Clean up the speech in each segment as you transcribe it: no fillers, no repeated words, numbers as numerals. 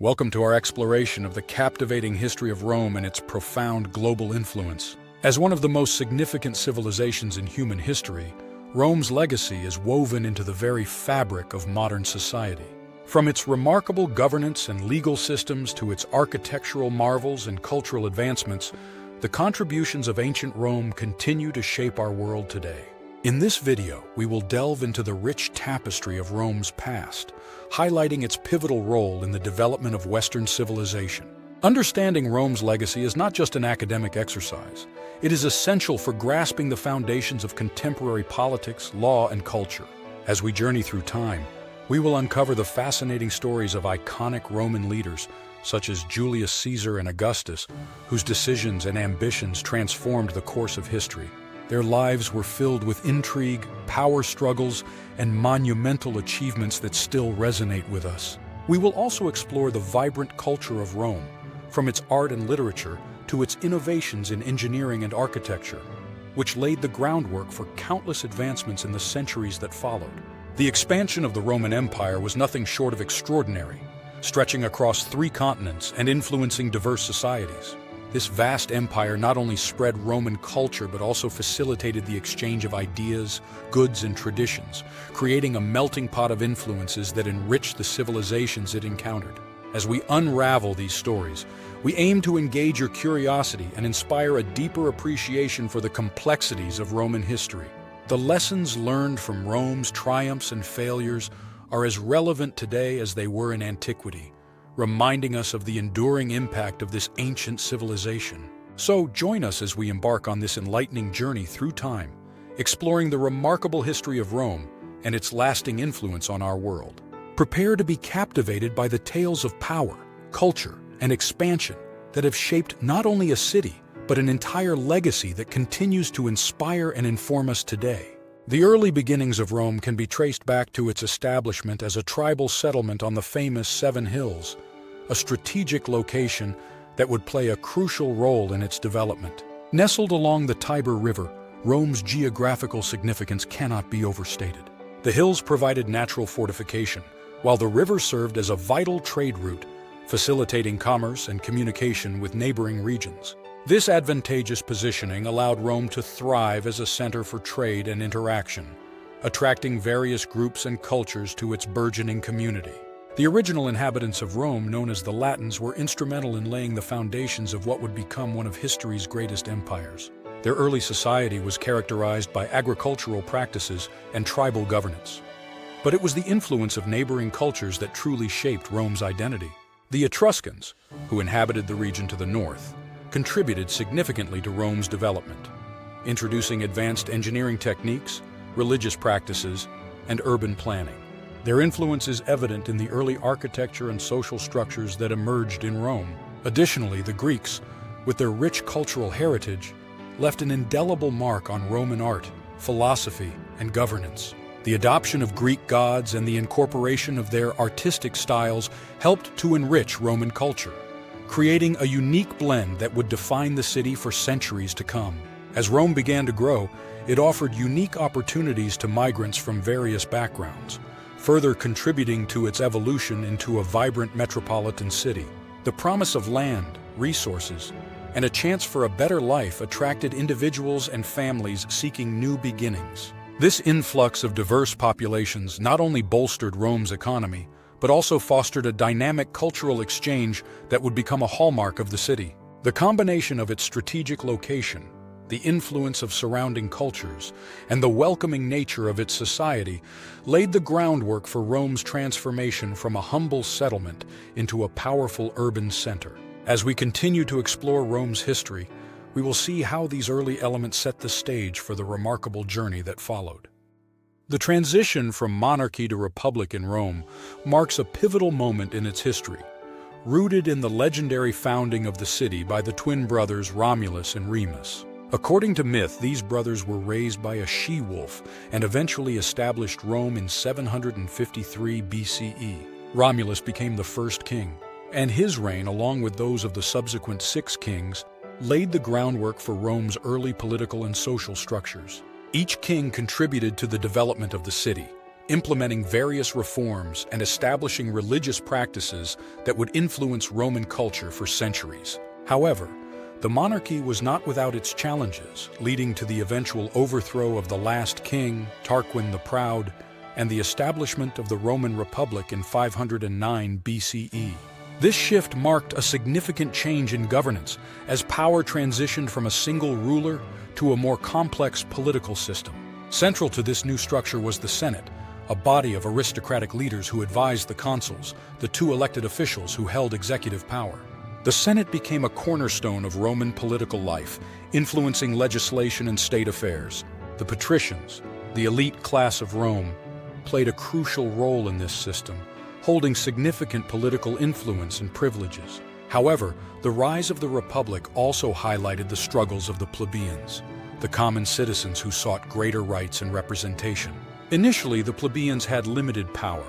Welcome to our exploration of the captivating history of Rome and its profound global influence. As one of the most significant civilizations in human history, Rome's legacy is woven into the very fabric of modern society. From its remarkable governance and legal systems to its architectural marvels and cultural advancements, the contributions of ancient Rome continue to shape our world today. In this video, we will delve into the rich tapestry of Rome's past, highlighting its pivotal role in the development of Western civilization. Understanding Rome's legacy is not just an academic exercise. It is essential for grasping the foundations of contemporary politics, law, and culture. As we journey through time, we will uncover the fascinating stories of iconic Roman leaders, such as Julius Caesar and Augustus, whose decisions and ambitions transformed the course of history. Their lives were filled with intrigue, power struggles, and monumental achievements that still resonate with us. We will also explore the vibrant culture of Rome, from its art and literature to its innovations in engineering and architecture, which laid the groundwork for countless advancements in the centuries that followed. The expansion of the Roman Empire was nothing short of extraordinary, stretching across 3 continents and influencing diverse societies. This vast empire not only spread Roman culture but also facilitated the exchange of ideas, goods, and traditions, creating a melting pot of influences that enriched the civilizations it encountered. As we unravel these stories, we aim to engage your curiosity and inspire a deeper appreciation for the complexities of Roman history. The lessons learned from Rome's triumphs and failures are as relevant today as they were in antiquity, reminding us of the enduring impact of this ancient civilization. So join us as we embark on this enlightening journey through time, exploring the remarkable history of Rome and its lasting influence on our world. Prepare to be captivated by the tales of power, culture, and expansion that have shaped not only a city, but an entire legacy that continues to inspire and inform us today. The early beginnings of Rome can be traced back to its establishment as a tribal settlement on the famous 7 Hills, a strategic location that would play a crucial role in its development. Nestled along the Tiber River, Rome's geographical significance cannot be overstated. The hills provided natural fortification, while the river served as a vital trade route, facilitating commerce and communication with neighboring regions. This advantageous positioning allowed Rome to thrive as a center for trade and interaction, attracting various groups and cultures to its burgeoning community. The original inhabitants of Rome, known as the Latins, were instrumental in laying the foundations of what would become one of history's greatest empires. Their early society was characterized by agricultural practices and tribal governance. But it was the influence of neighboring cultures that truly shaped Rome's identity. The Etruscans, who inhabited the region to the north, contributed significantly to Rome's development, introducing advanced engineering techniques, religious practices, and urban planning. Their influence is evident in the early architecture and social structures that emerged in Rome. Additionally, the Greeks, with their rich cultural heritage, left an indelible mark on Roman art, philosophy, and governance. The adoption of Greek gods and the incorporation of their artistic styles helped to enrich Roman culture, creating a unique blend that would define the city for centuries to come. As Rome began to grow, it offered unique opportunities to migrants from various backgrounds, further contributing to its evolution into a vibrant metropolitan city. The promise of land, resources, and a chance for a better life attracted individuals and families seeking new beginnings. This influx of diverse populations not only bolstered Rome's economy, but also fostered a dynamic cultural exchange that would become a hallmark of the city. The combination of its strategic location, the influence of surrounding cultures, and the welcoming nature of its society laid the groundwork for Rome's transformation from a humble settlement into a powerful urban center. As we continue to explore Rome's history, we will see how these early elements set the stage for the remarkable journey that followed. The transition from monarchy to republic in Rome marks a pivotal moment in its history, rooted in the legendary founding of the city by the twin brothers Romulus and Remus. According to myth, these brothers were raised by a she-wolf and eventually established Rome in 753 BCE. Romulus became the first king, and his reign, along with those of the subsequent 6 kings, laid the groundwork for Rome's early political and social structures. Each king contributed to the development of the city, implementing various reforms and establishing religious practices that would influence Roman culture for centuries. However, the monarchy was not without its challenges, leading to the eventual overthrow of the last king, Tarquin the Proud, and the establishment of the Roman Republic in 509 BCE. This shift marked a significant change in governance as power transitioned from a single ruler to a more complex political system. Central to this new structure was the Senate, a body of aristocratic leaders who advised the consuls, the two elected officials who held executive power. The Senate became a cornerstone of Roman political life, influencing legislation and state affairs. The patricians, the elite class of Rome, played a crucial role in this system, holding significant political influence and privileges. However, the rise of the Republic also highlighted the struggles of the plebeians, the common citizens who sought greater rights and representation. Initially, the plebeians had limited power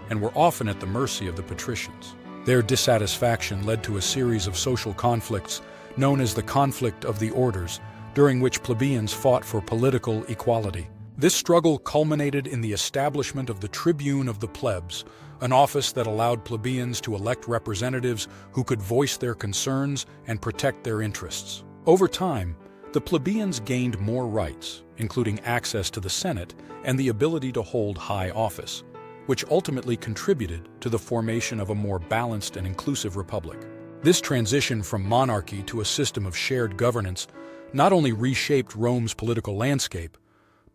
and were often at the mercy of the patricians. Their dissatisfaction led to a series of social conflicts known as the conflict of the orders, during which plebeians fought for political equality. This struggle culminated in the establishment of the tribune of the plebs, an office that allowed plebeians to elect representatives who could voice their concerns and protect their interests. Over time, the plebeians gained more rights, including access to the Senate and the ability to hold high office, which ultimately contributed to the formation of a more balanced and inclusive republic. This transition from monarchy to a system of shared governance not only reshaped Rome's political landscape,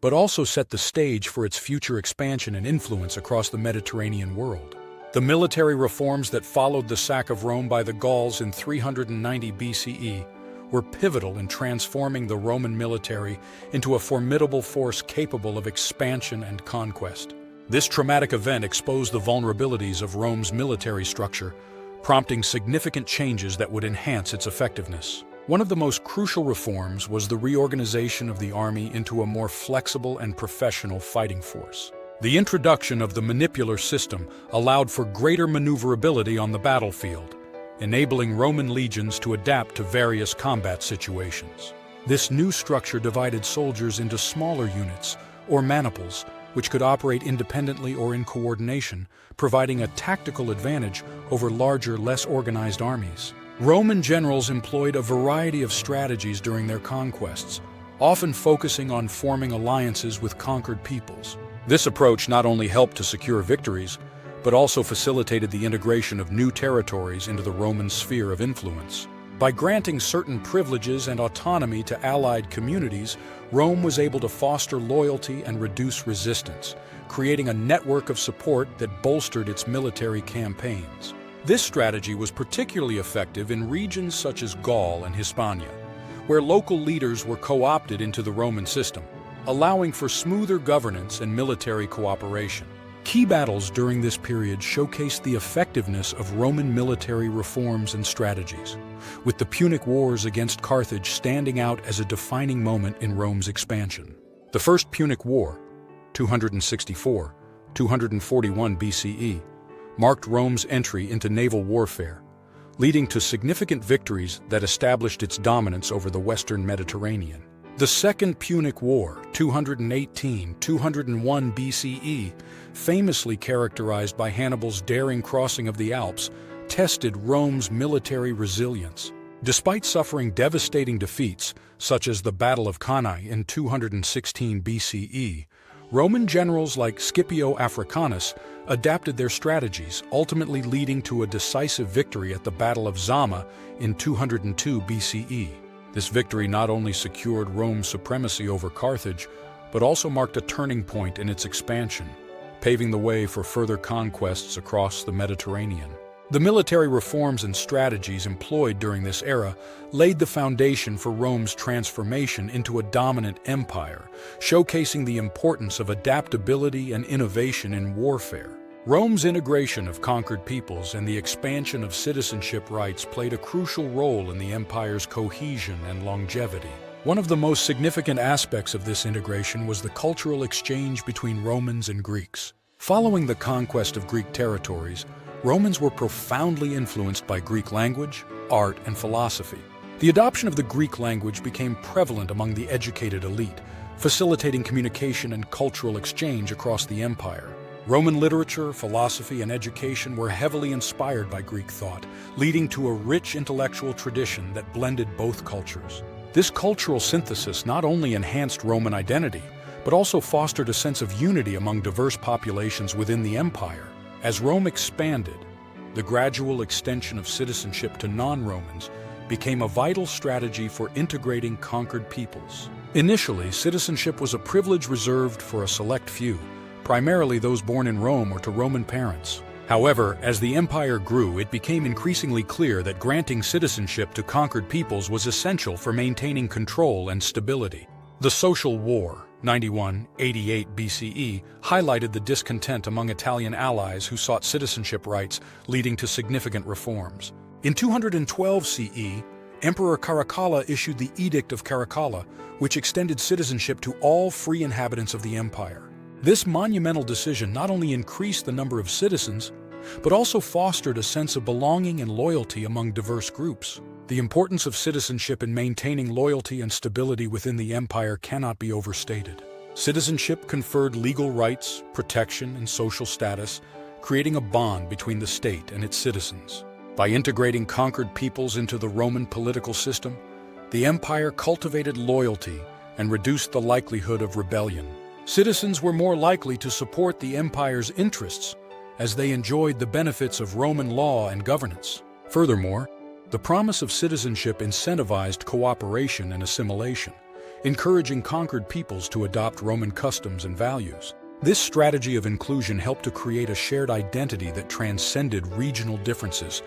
but also set the stage for its future expansion and influence across the Mediterranean world. The military reforms that followed the sack of Rome by the Gauls in 390 BCE were pivotal in transforming the Roman military into a formidable force capable of expansion and conquest. This traumatic event exposed the vulnerabilities of Rome's military structure, prompting significant changes that would enhance its effectiveness. One of the most crucial reforms was the reorganization of the army into a more flexible and professional fighting force. The introduction of the manipular system allowed for greater maneuverability on the battlefield, enabling Roman legions to adapt to various combat situations. This new structure divided soldiers into smaller units, or maniples, which could operate independently or in coordination, providing a tactical advantage over larger, less organized armies. Roman generals employed a variety of strategies during their conquests, often focusing on forming alliances with conquered peoples. This approach not only helped to secure victories, but also facilitated the integration of new territories into the Roman sphere of influence. By granting certain privileges and autonomy to allied communities, Rome was able to foster loyalty and reduce resistance, creating a network of support that bolstered its military campaigns. This strategy was particularly effective in regions such as Gaul and Hispania, where local leaders were co-opted into the Roman system, allowing for smoother governance and military cooperation. Key battles during this period showcased the effectiveness of Roman military reforms and strategies, with the Punic Wars against Carthage standing out as a defining moment in Rome's expansion. The First Punic War, 264–241 BCE, marked Rome's entry into naval warfare, leading to significant victories that established its dominance over the Western Mediterranean. The Second Punic War, 218–201 BCE, famously characterized by Hannibal's daring crossing of the Alps, tested Rome's military resilience. Despite suffering devastating defeats, such as the Battle of Cannae in 216 BCE, Roman generals like Scipio Africanus adapted their strategies, ultimately leading to a decisive victory at the Battle of Zama in 202 BCE. This victory not only secured Rome's supremacy over Carthage, but also marked a turning point in its expansion, paving the way for further conquests across the Mediterranean. The military reforms and strategies employed during this era laid the foundation for Rome's transformation into a dominant empire, showcasing the importance of adaptability and innovation in warfare. Rome's integration of conquered peoples and the expansion of citizenship rights played a crucial role in the empire's cohesion and longevity. One of the most significant aspects of this integration was the cultural exchange between Romans and Greeks. Following the conquest of Greek territories, Romans were profoundly influenced by Greek language, art, and philosophy. The adoption of the Greek language became prevalent among the educated elite, facilitating communication and cultural exchange across the empire. Roman literature, philosophy, and education were heavily inspired by Greek thought, leading to a rich intellectual tradition that blended both cultures. This cultural synthesis not only enhanced Roman identity, but also fostered a sense of unity among diverse populations within the empire. As Rome expanded, the gradual extension of citizenship to non-Romans became a vital strategy for integrating conquered peoples. Initially, citizenship was a privilege reserved for a select few, primarily those born in Rome or to Roman parents. However, as the empire grew, it became increasingly clear that granting citizenship to conquered peoples was essential for maintaining control and stability. The Social War, 91-88 BCE, highlighted the discontent among Italian allies who sought citizenship rights, leading to significant reforms. In 212 CE, Emperor Caracalla issued the Edict of Caracalla, which extended citizenship to all free inhabitants of the empire. This monumental decision not only increased the number of citizens, but also fostered a sense of belonging and loyalty among diverse groups. The importance of citizenship in maintaining loyalty and stability within the empire cannot be overstated. Citizenship conferred legal rights, protection, and social status, creating a bond between the state and its citizens. By integrating conquered peoples into the Roman political system, the empire cultivated loyalty and reduced the likelihood of rebellion. Citizens were more likely to support the empire's interests as they enjoyed the benefits of Roman law and governance. Furthermore, the promise of citizenship incentivized cooperation and assimilation, encouraging conquered peoples to adopt Roman customs and values. This strategy of inclusion helped to create a shared identity that transcended regional differences,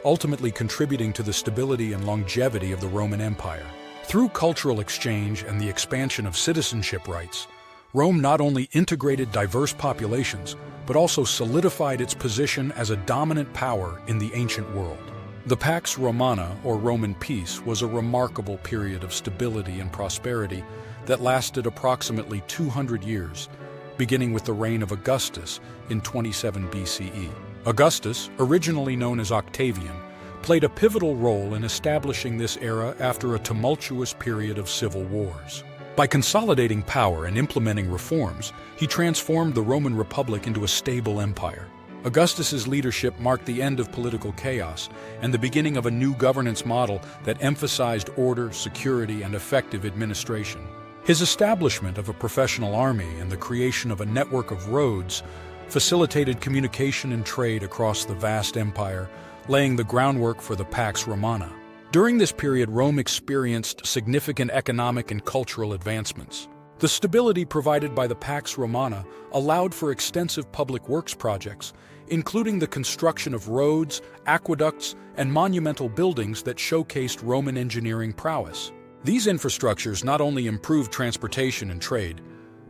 ultimately contributing to the stability and longevity of the Roman Empire. Through cultural exchange and the expansion of citizenship rights, Rome not only integrated diverse populations, but also solidified its position as a dominant power in the ancient world. The Pax Romana, or Roman peace, was a remarkable period of stability and prosperity that lasted approximately 200 years, beginning with the reign of Augustus in 27 BCE. Augustus, originally known as Octavian, played a pivotal role in establishing this era after a tumultuous period of civil wars. By consolidating power and implementing reforms, he transformed the Roman Republic into a stable empire. Augustus's leadership marked the end of political chaos and the beginning of a new governance model that emphasized order, security, and effective administration. His establishment of a professional army and the creation of a network of roads facilitated communication and trade across the vast empire, laying the groundwork for the Pax Romana. During this period, Rome experienced significant economic and cultural advancements. The stability provided by the Pax Romana allowed for extensive public works projects, including the construction of roads, aqueducts, and monumental buildings that showcased Roman engineering prowess. These infrastructures not only improved transportation and trade,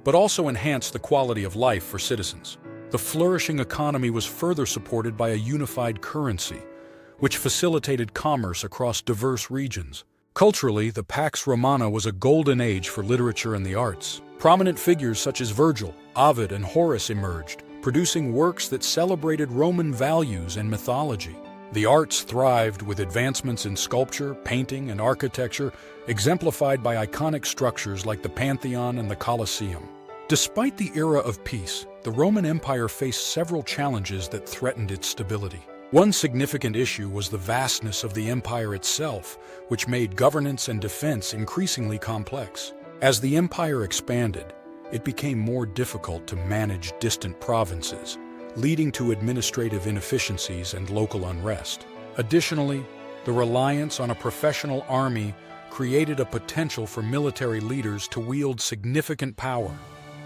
but also enhanced the quality of life for citizens. The flourishing economy was further supported by a unified currency, which facilitated commerce across diverse regions. Culturally, the Pax Romana was a golden age for literature and the arts. Prominent figures such as Virgil, Ovid, and Horace emerged, producing works that celebrated Roman values and mythology. The arts thrived with advancements in sculpture, painting, and architecture, exemplified by iconic structures like the Pantheon and the Colosseum. Despite the era of peace, the Roman Empire faced several challenges that threatened its stability. One significant issue was the vastness of the empire itself, which made governance and defense increasingly complex. As the empire expanded, it became more difficult to manage distant provinces, leading to administrative inefficiencies and local unrest. Additionally, the reliance on a professional army created a potential for military leaders to wield significant power,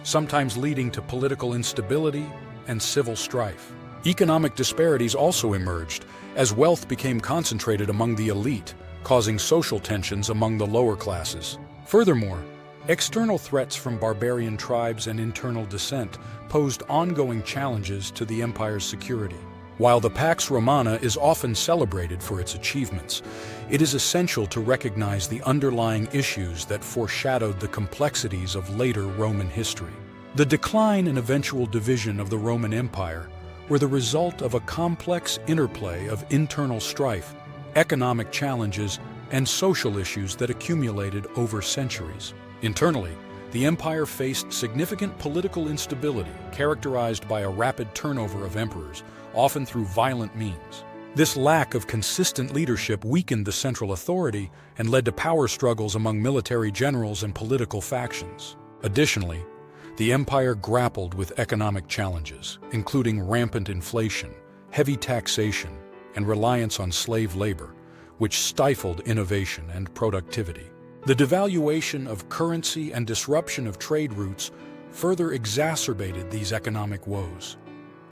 sometimes leading to political instability and civil strife. Economic disparities also emerged as wealth became concentrated among the elite, causing social tensions among the lower classes. Furthermore, external threats from barbarian tribes and internal dissent posed ongoing challenges to the empire's security. While the Pax Romana is often celebrated for its achievements, it is essential to recognize the underlying issues that foreshadowed the complexities of later Roman history. The decline and eventual division of the Roman Empire were the result of a complex interplay of internal strife, economic challenges, and social issues that accumulated over centuries. Internally, the empire faced significant political instability characterized by a rapid turnover of emperors, often through violent means. This lack of consistent leadership weakened the central authority and led to power struggles among military generals and political factions. Additionally, the empire grappled with economic challenges, including rampant inflation, heavy taxation, and reliance on slave labor, which stifled innovation and productivity. The devaluation of currency and disruption of trade routes further exacerbated these economic woes,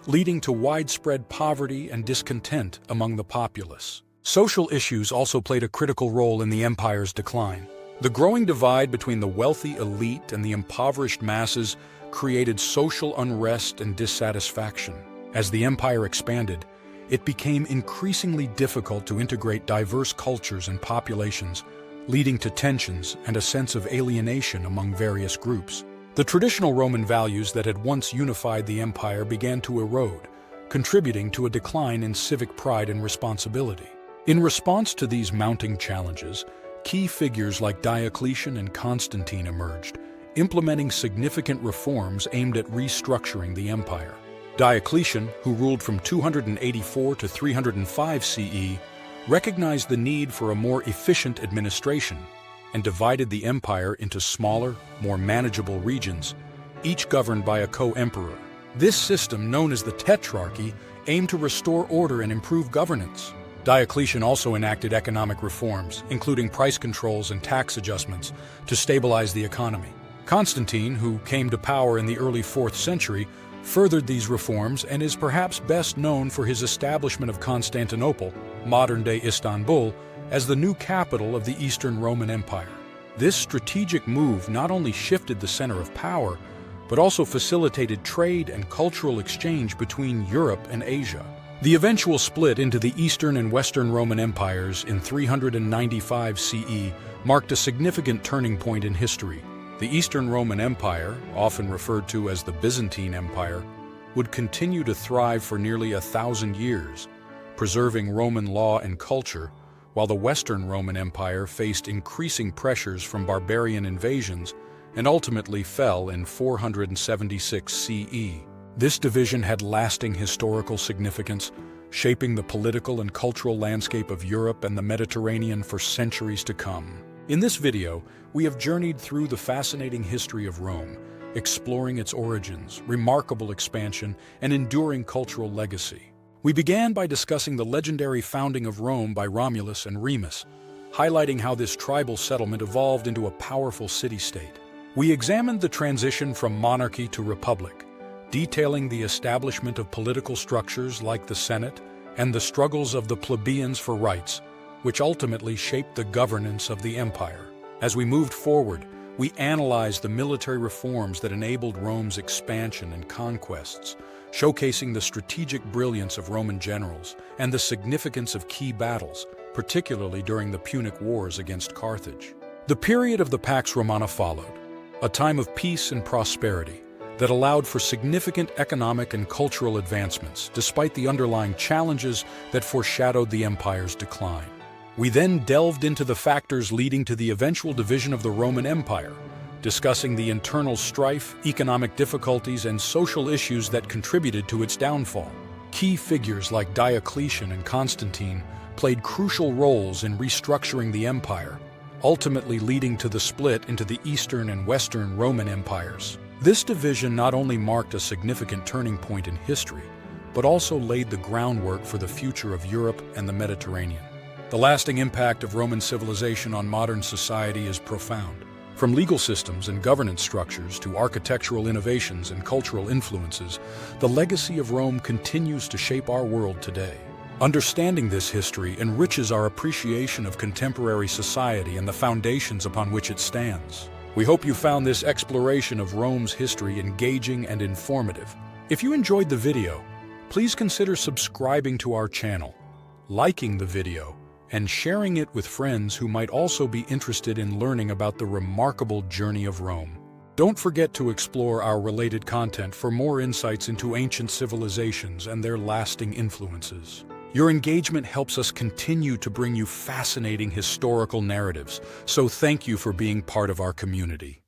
leading to widespread poverty and discontent among the populace. Social issues also played a critical role in the empire's decline. The growing divide between the wealthy elite and the impoverished masses created social unrest and dissatisfaction. As the empire expanded, it became increasingly difficult to integrate diverse cultures and populations, leading to tensions and a sense of alienation among various groups. The traditional Roman values that had once unified the empire began to erode, contributing to a decline in civic pride and responsibility. In response to these mounting challenges, key figures like Diocletian and Constantine emerged, implementing significant reforms aimed at restructuring the empire. Diocletian, who ruled from 284 to 305 CE, recognized the need for a more efficient administration and divided the empire into smaller, more manageable regions, each governed by a co-emperor. This system, known as the Tetrarchy, aimed to restore order and improve governance. Diocletian also enacted economic reforms, including price controls and tax adjustments, to stabilize the economy. Constantine, who came to power in the early 4th century, furthered these reforms and is perhaps best known for his establishment of Constantinople, modern-day Istanbul, as the new capital of the Eastern Roman Empire. This strategic move not only shifted the center of power, but also facilitated trade and cultural exchange between Europe and Asia. The eventual split into the Eastern and Western Roman empires in 395 CE marked a significant turning point in history. The Eastern Roman Empire, often referred to as the Byzantine Empire, would continue to thrive for nearly 1,000 years, preserving Roman law and culture, while the Western Roman Empire faced increasing pressures from barbarian invasions and ultimately fell in 476 CE. This division had lasting historical significance, shaping the political and cultural landscape of Europe and the Mediterranean for centuries to come. In this video, we have journeyed through the fascinating history of Rome, exploring its origins, remarkable expansion, and enduring cultural legacy. We began by discussing the legendary founding of Rome by Romulus and Remus, highlighting how this tribal settlement evolved into a powerful city-state. We examined the transition from monarchy to republic, detailing the establishment of political structures like the Senate and the struggles of the plebeians for rights, which ultimately shaped the governance of the empire. As we moved forward, we analyzed the military reforms that enabled Rome's expansion and conquests, showcasing the strategic brilliance of Roman generals and the significance of key battles, particularly during the Punic Wars against Carthage. The period of the Pax Romana followed, a time of peace and prosperity that allowed for significant economic and cultural advancements, despite the underlying challenges that foreshadowed the empire's decline. We then delved into the factors leading to the eventual division of the Roman Empire, discussing the internal strife, economic difficulties, and social issues that contributed to its downfall. Key figures like Diocletian and Constantine played crucial roles in restructuring the empire, ultimately leading to the split into the Eastern and Western Roman empires. This division not only marked a significant turning point in history, but also laid the groundwork for the future of Europe and the Mediterranean. The lasting impact of Roman civilization on modern society is profound. From legal systems and governance structures to architectural innovations and cultural influences, the legacy of Rome continues to shape our world today. Understanding this history enriches our appreciation of contemporary society and the foundations upon which it stands. We hope you found this exploration of Rome's history engaging and informative. If you enjoyed the video, please consider subscribing to our channel, liking the video, and sharing it with friends who might also be interested in learning about the remarkable journey of Rome. Don't forget to explore our related content for more insights into ancient civilizations and their lasting influences. Your engagement helps us continue to bring you fascinating historical narratives, so thank you for being part of our community.